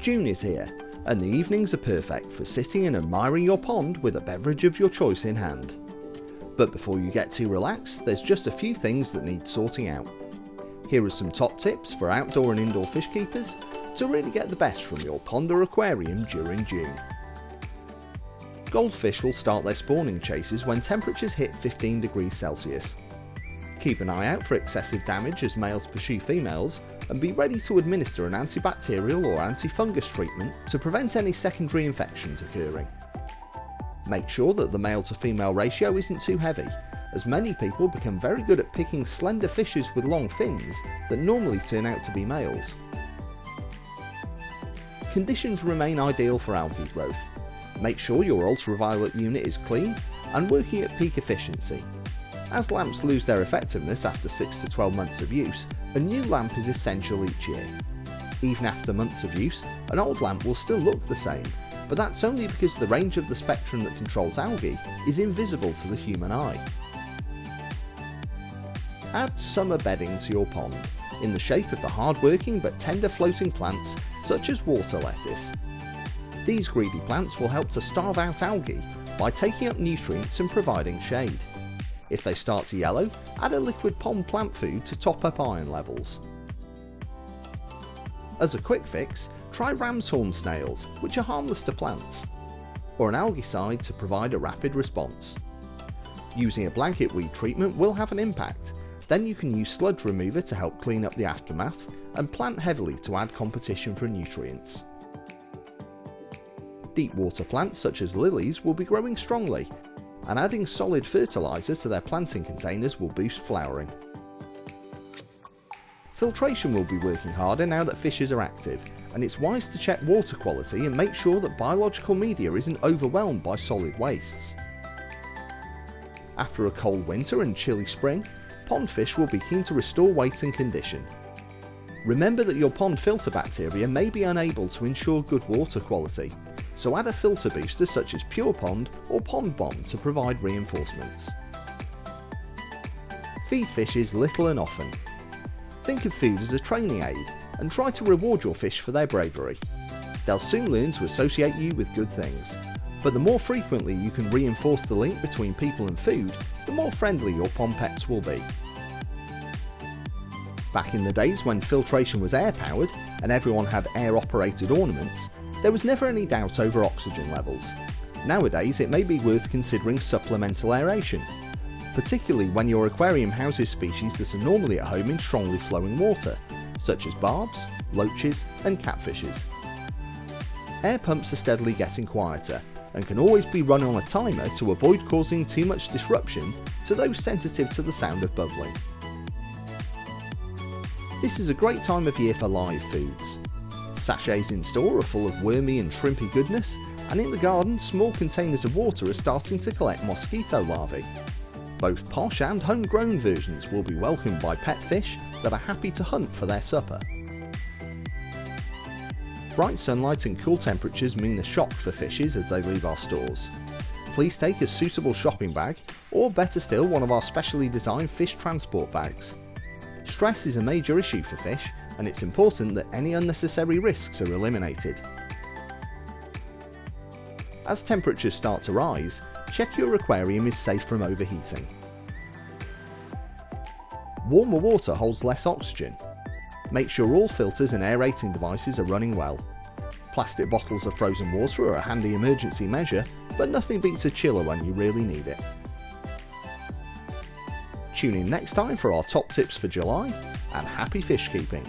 June is here, and the evenings are perfect for sitting and admiring your pond with a beverage of your choice in hand. But before you get too relaxed, there's just a few things that need sorting out. Here are some top tips for outdoor and indoor fish keepers to really get the best from your pond or aquarium during June. Goldfish will start their spawning chases when temperatures hit 15 degrees Celsius. Keep an eye out for excessive damage as males pursue females, and be ready to administer an antibacterial or antifungus treatment to prevent any secondary infections occurring. Make sure that the male to female ratio isn't too heavy, as many people become very good at picking slender fishes with long fins that normally turn out to be males. Conditions remain ideal for algae growth. Make sure your ultraviolet unit is clean and working at peak efficiency. As lamps lose their effectiveness after 6 to 12 months of use, a new lamp is essential each year. Even after months of use, an old lamp will still look the same, but that's only because the range of the spectrum that controls algae is invisible to the human eye. Add summer bedding to your pond, in the shape of the hard-working but tender floating plants such as water lettuce. These greedy plants will help to starve out algae by taking up nutrients and providing shade. If they start to yellow, add a liquid pond plant food to top up iron levels. As a quick fix, try ram's horn snails, which are harmless to plants, or an algaecide to provide a rapid response. Using a blanket weed treatment will have an impact, then you can use sludge remover to help clean up the aftermath, and plant heavily to add competition for nutrients. Deep water plants such as lilies will be growing strongly, and adding solid fertiliser to their planting containers will boost flowering. Filtration will be working harder now that fishes are active, and it's wise to check water quality and make sure that biological media isn't overwhelmed by solid wastes. After a cold winter and chilly spring, pond fish will be keen to restore weight and condition. Remember that your pond filter bacteria may be unable to ensure good water quality, so add a filter booster such as Pure Pond or Pond Bomb to provide reinforcements. Feed fishes little and often. Think of food as a training aid and try to reward your fish for their bravery. They'll soon learn to associate you with good things, but the more frequently you can reinforce the link between people and food, the more friendly your pond pets will be. Back in the days when filtration was air-powered and everyone had air-operated ornaments, there was never any doubt over oxygen levels. Nowadays it may be worth considering supplemental aeration, particularly when your aquarium houses species that are normally at home in strongly flowing water, such as barbs, loaches and catfishes. Air pumps are steadily getting quieter and can always be run on a timer to avoid causing too much disruption to those sensitive to the sound of bubbling. This is a great time of year for live foods. Sachets in store are full of wormy and shrimpy goodness, and in the garden small containers of water are starting to collect mosquito larvae. Both posh and homegrown versions will be welcomed by pet fish that are happy to hunt for their supper. Bright sunlight and cool temperatures mean a shock for fishes as they leave our stores. Please take a suitable shopping bag, or better still one of our specially designed fish transport bags. Stress is a major issue for fish, and it's important that any unnecessary risks are eliminated. As temperatures start to rise, check your aquarium is safe from overheating. Warmer water holds less oxygen. Make sure all filters and aerating devices are running well. Plastic bottles of frozen water are a handy emergency measure, but nothing beats a chiller when you really need it. Tune in next time for our top tips for July, and happy fish keeping!